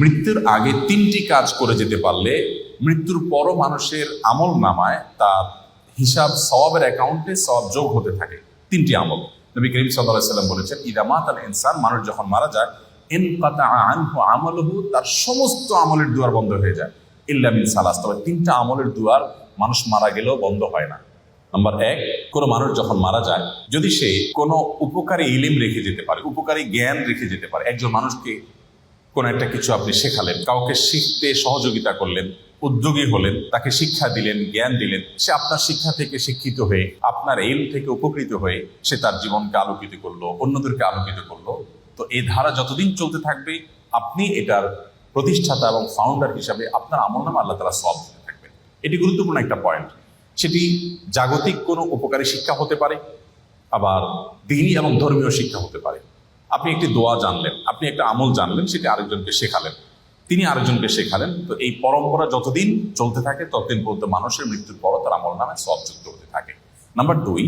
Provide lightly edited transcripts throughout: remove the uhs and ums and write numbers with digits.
মৃত্যুর আগে 3টি কাজ করে যেতে পারলে মৃত্যুর পরও মানুষের আমল নামায় তার হিসাব সওয়াবের অ্যাকাউন্টে সওয়াব যোগ হতে থাকে। 3টি আমল নবী করিম সাল্লাল্লাহু আলাইহি ওয়াসাল্লাম বলেছেন, ইদা মাতাল ইনসান, মানুষ যখন মারা যায়, ইনকাতা আনহু আমালুহু, তার সমস্ত আমলের দুয়ার বন্ধ হয়ে যায়, ইল্লা মিন সালাস, তবে 3টা আমলের দুয়ার মানুষ মারা গেলেও বন্ধ হয় না। নাম্বার 1, কোনো মানুষ যখন মারা যায়, যদি সে কোনো উপকারী ইলিম রেখে যেতে পারে, উপকারী জ্ঞান রেখে যেতে পারে, একজন মানুষকে কোনো একটা কিছু আপনি শেখালেন, কাউকে শিখতে সহযোগিতা করলেন, উদ্যোগী হলেন, তাকে শিক্ষা দিলেন, জ্ঞান দিলেন, সে আপনার শিক্ষা থেকে শিক্ষিত হয়ে, আপনার এলম থেকে উপকৃত হয়ে সে তার জীবনকে আলোকিত করলো, অন্যদেরকে আলোকিত করলো, তো এই ধারা যতদিন চলতে থাকবে আপনি এটার প্রতিষ্ঠাতা এবং ফাউন্ডার হিসাবে আপনার আমলনামা আল্লাহ তাআলা সওয়াব দিতে থাকবেন। এটি গুরুত্বপূর্ণ একটা পয়েন্ট। সেটি জাগতিক কোনো উপকারী শিক্ষা হতে পারে, আবার দ্বীনি এবং ধর্মীয় শিক্ষা হতে পারে। আপনি একটি দোয়া জানলেন, আপনি একটা আমল জানলেন, সেটি আরেকজনকে শেখালেন, তিনি আরেকজনকে শেখালেন, তো এই পরম্পরা যতদিন চলতে থাকে ততদিন পর্যন্ত মানুষের মৃত্যুর পরও তার আমল নামে সওয়াব যুক্ত হতে থাকে। নাম্বার 2,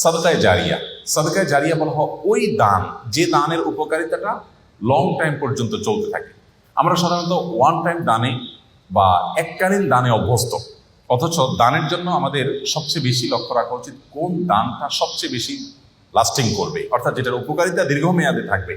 সাদকায়ে জারিয়া। সাদকায়ে জারিয়া বলা হয় ওই দান, যে দানের উপকারিতাটা লং টাইম পর্যন্ত চলতে থাকে। আমরা সাধারণত ওয়ান টাইম দানে বা এককালীন দানে অভ্যস্ত, অথচ দানের জন্য আমাদের সবচেয়ে বেশি লক্ষ্য রাখা উচিত কোন দানটা সবচেয়ে বেশি লাস্টিং করবে, অর্থাৎ যেটার উপকারিতা দীর্ঘমেয়াদে থাকবে।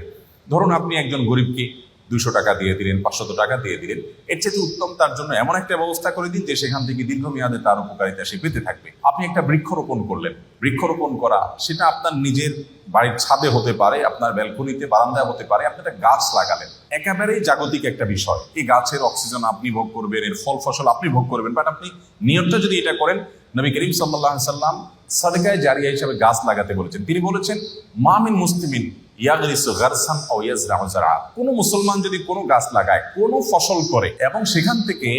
ধরুন আপনি একজন গরিবকে 200 টাকা দিয়ে দিলেন, 500 টাকা দিয়ে দিলেন, এর চেয়ে উত্তম তার জন্য এমন একটা ব্যবস্থা করে দিন যে সেখান থেকে দীর্ঘমেয়াদে তার উপকারিতা সে পেতে থাকবে। আপনি একটা বৃক্ষরোপণ করলেন, বৃক্ষরোপণ করা সেটা আপনার নিজের বাড়ির ছাদে হতে পারে, আপনার ব্যালকনিতে, বারান্দায় হতে পারে, আপনি একটা গাছ লাগালেন, একেবারেই জাগতিক একটা বিষয়। এই গাছের অক্সিজেন আপনি ভোগ করবেন, এর ফল ফসল আপনি ভোগ করবেন, বাট আপনি নিয়তটা যদি এটা করেন, নবী করিম সাল্লাল্লাহু আলাইহি সাল্লাম সাদকায়ে জারিয়া হিসেবে গাছ লাগাতে বলেছেন। তিনি বলেছেন, মা মিন মুসলিমিন ইয়াগরিসু গারসান আও ইয়াজরাউ যারআ, কোনো মুসলমান যদি কোনো গাছ লাগায়, কোনো ফসল করে, এবং সেখান থেকে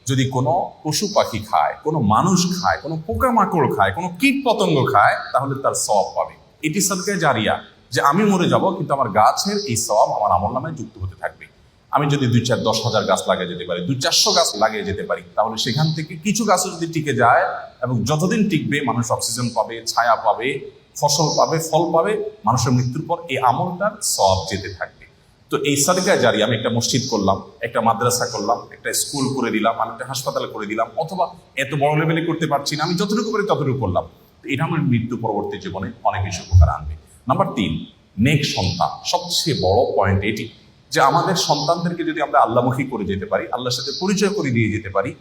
যদি কোনো পশু পাখি খায়, কোনো মানুষ খায়, কোনো পোকামাকড় খায়, কোনো কীট পতঙ্গ খায়, তাহলে তার সওয়াব পাবে। এটি সাদকায়ে জারিয়া, যে আমি মরে যাব কিন্তু আমার গাছের এই সওয়াব আমার আমলনামায় যুক্ত হতে থাকবে। আমি যদি 2-4-10,000 গাছ লাগিয়ে যেতে পারি, 200-400 গাছ লাগিয়ে যেতে পারি, তাহলে সেখান থেকে কিছু গাছও যদি টিকে যায়, এবং যতদিন টিকবে মানুষ অক্সিজেন পাবে, ছায়া পাবে, ফসল পাবে, ফল পাবে, মানুষের মৃত্যুর পর এই আমলটার সওয়াব যেতে থাকবে। তো এই সাদকায়ে জারিয়া, আমি একটা মসজিদ করলাম, একটা মাদ্রাসা করলাম, একটা স্কুল করে দিলাম, আমি একটা হাসপাতাল করে দিলাম, অথবা এত বড় লেভেলে করতে পারছি না, আমি যতটুকু পারি ততটুকু করলাম, তো এটা আমার মৃত্যু পরবর্তী জীবনে অনেক বেশি উপকার আনবে। নাম্বার 3, নেক সন্তান। সবচেয়ে বড় পয়েন্ট এটি যে আমাদের সন্তানদেরকে যদি আমরা আল্লাহমুখী করে যেতে পারি, আল্লাহর সাথে পরিচয় করে দিয়ে যেতে পারি,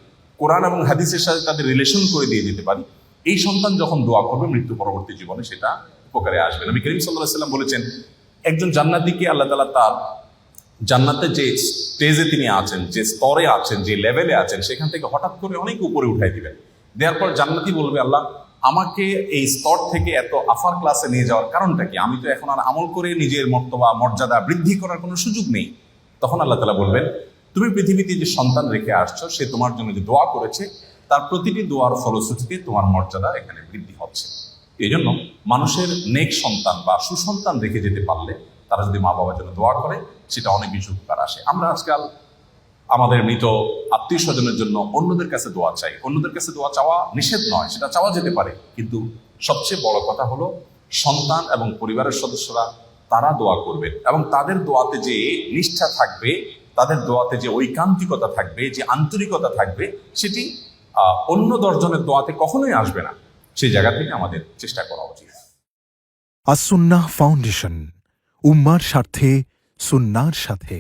কোরআন এবং হাদিসের সাথে তাদের রিলেশন করে দিয়ে যেতে পারি, এই সন্তান যখন দোয়া করবে মৃত্যু পরবর্তী জীবনে সেটা উপকারে আসবে। নবী করিম সাল্লাল্লাহু আলাইহি ওয়াসাল্লাম বলেছেন, একজন জান্নাতীকে আল্লাহ তাআলা তার জান্নাতে যে স্টেজে তিনি আছেন, যে স্তরে আছেন, যে লেভেলে আছেন, সেখান থেকে হঠাৎ করে অনেক উপরে উঠাই দিবেন। দেওয়ার পর জান্নাতি বলবে, আল্লাহ আমাকে এই স্তর থেকে এত আফার ক্লাসে নিয়ে যাওয়ার কারণটা কি? আমি তো এখন আর আমল করে নিজের মর্তবা মর্যাদা বৃদ্ধি করার কোনো সুযোগ নেই। তখন আল্লাহ তাআলা বলবেন, তুমি পৃথিবীতে যে সন্তান রেখে আসছো, সে তোমার জন্য যে দোয়া করেছে, তার প্রতিটি দোয়ার ফলশ্রুতিতে তোমার মর্যাদা এখানে বৃদ্ধি হচ্ছে। এই জন্য মানুষের নেক সন্তান বা সুসন্তান রেখে যেতে পারলে, তারা যদি মা বাবার জন্য দোয়া করে, সেটা অনেক বেশি উপকার আসে। আমরা আজকাল আমাদের মৃত আত্মীয় স্বজনের জন্য অন্যদের কাছে দোয়া চাই। অন্যদের কাছে দোয়া চাওয়া নিষেধ নয়, সেটা চাওয়া যেতে পারে, কিন্তু সবচেয়ে বড় কথা হলো সন্তান এবং পরিবারের সদস্যরা তারা দোয়া করবেন, এবং তাদের দোয়াতে যে নিষ্ঠা থাকবে, তাদের দোয়াতে যে ঐকান্তিকতা থাকবে, যে আন্তরিকতা থাকবে, সেটি অন্য 10 জনের দোয়াতে কখনোই আসবে না। সেই জায়গা থেকে আমাদের চেষ্টা করা উচিত। আস-সুন্নাহ ফাউন্ডেশন, উম্মার স্বার্থে, সুন্নাহর সাথে।